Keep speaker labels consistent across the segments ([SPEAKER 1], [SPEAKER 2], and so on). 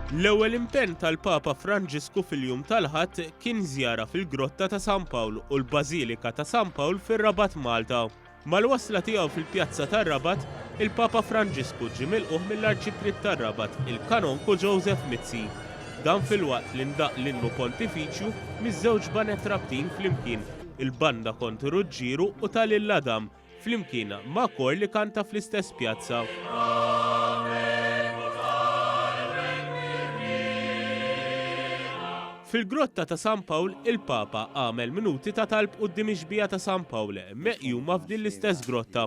[SPEAKER 1] L-ewwel impenn tal-Papa Franġisku fil-jum tal-Ħadd kien żjara fil-Grotta ta' San Pawl u l-Bażilika ta' San Pawl fir-Rabat Malta. Mal-wasla tiegħu fil-Pjazza tar-Rabat, il-Papa Franġisku ġie milquh mill-Arċipriet tar-Rabat, il-Kanonku Joseph Mizzi. Dan fil-waqt li ndaq l-innu pontifiċju miż-żewġ banet rabtin flimkien, il-banda kontu Ruġġieru u tal-Illadam, flimkien ma' kor li kanta fl-istess pjazza. Fil-Grotta ta' San Pawl, il-Papa għamel minuti ta' talb quddiem ix-xbija ta' San Pawl, meqjuma f'din l-istess grotta.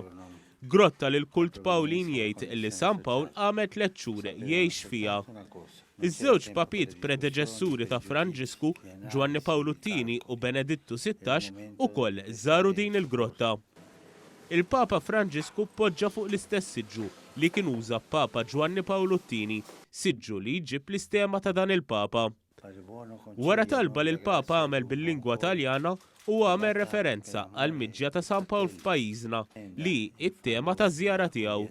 [SPEAKER 1] Grotta li l-kult Pawlin jgħid li San Pawl għamel 3 xhur jgħix fiha. Iż-żewġ papiet predeċessuri ta' Franġisku, Ġwanni Pawlu II u Benedittu XVI, ukoll żaru din il-grotta. Il-Papa Franġisku poġġa fuq l-istess siġġu li kien uża Papa Ġwanni Pawlu II, siġġu li jġib l-istema ta' dan il-Papa. Wara talba li l-Papa għamel bil-lingwa Taljana u għamel referenza għal miġja ta' San Pawl f'pajjiżna li it-tema ta' żjara tiegħu.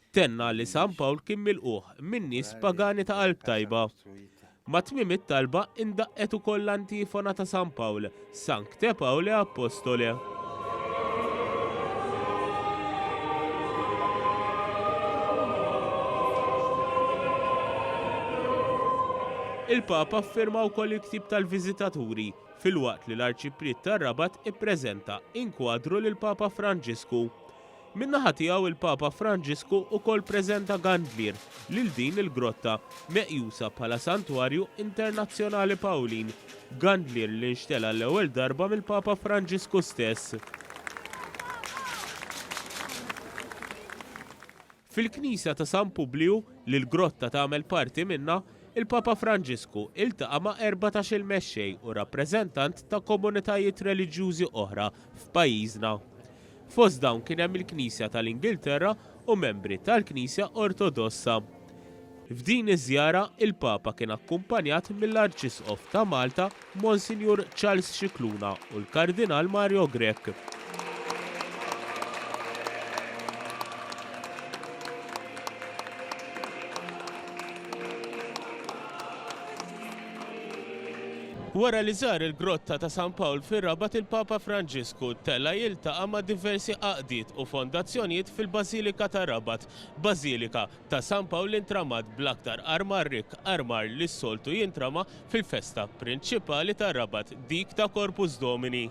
[SPEAKER 1] Tenna li San Pawl kien milquh minn nies pagani ta' qalb tajba. Ma' tmiem it-talba indaqqet ukoll l-antifona ta' San Pawl, Sancte Pauli Apostoli. Il-Papa affirma wkoll il-ktib tal-viżitaturi filwaqt li l-Arċipriet tar-Rabat ippreżenta inkwadru lill-Papa Franġisku. Min-naħa tiegħu il-Papa Franġisku wkoll preżenta Gandlir lil din il-grotta meqjusa bħala Santwarju Internazzjonali Pawlin, Gandlir li nxtela l-ewwel darba mill-Papa Franġisku stess. Fil-Knisja ta' San Publiu li l-grotta tagħmel parti minnha, il-Papa Franġisku iltaqa' ma' 14 mexxej u rappreżentant ta' komunitajiet reliġjużi oħra f'pajjiżna. Fost dawn kien hemm il-Knisja tal-Ingilterra u membri tal-Knisja Ortodossa. F'din iż-żjara il-Papa kien akkumpanjat mill-Arċisqof ta' Malta Monsinjur Charles Scicluna u l-Kardinal Mario Grech. Wara li żar il-Grotta ta' San Pawl fir-Rabat, il-Papa Franġisku tella jiltaqa' ma' diversi għaqdiet u fondazzjonijiet fil-Bażilika ta' Rabat, Bażilika ta' San Pawl intramat bl-aktar armar li s-soltu jintrama fil-festa prinċipali ta' Rabat, dik ta' Corpus Domini.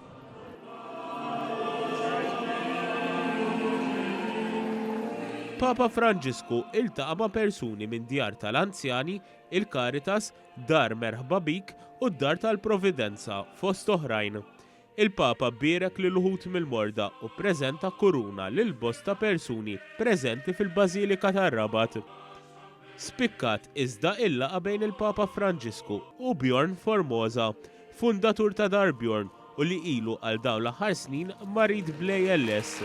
[SPEAKER 1] Papa Franġisku iltaqa' ma' persuni minn djar tal-anzjani, il-Caritas, Dar Merħba Bik u d-Dar tal-Providenza fost oħrajn. Il-Papa bierek lil uħud mill-morda u ppreżenta kuruna lil bosta persuni preżenti fil-Bażilika tar-Rabat. Spikkat iżda il-laqa bejn il-Papa Franġisku u Bjorn Formosa, fundatur ta' Dar Bjorn u li ilu għal dawn l-aħħar snin marid bl-ALS.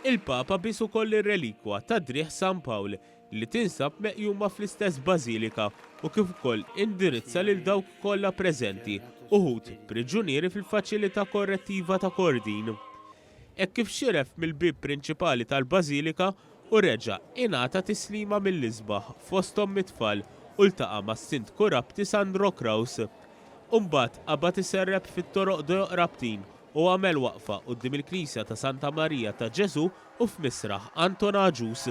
[SPEAKER 1] Il-Papa biss ukoll ir-relikwa ta' Drieħ San Pawl li tinsab meqjuma fl-istess Bażilika u kif ukoll indirizza lil dawk kollha preżenti, uħud priġunieri fil-faċilità korrettiva ta' Kordin. Hekk kif xiref mill-bib prinċipali tal-Bażilika u reġa' ingħata tislima mill-isbaħ fosthom mit-tfal u ltaqa' mas-Sindku Rabti Sandro Kraus. Imbagħad qabad iserreb fit-toroq dojoq rabtin u għamel waqfa quddiem il-Knisja ta' Santa Marija ta' Ġesu u f'Misraħ Anton Aġus.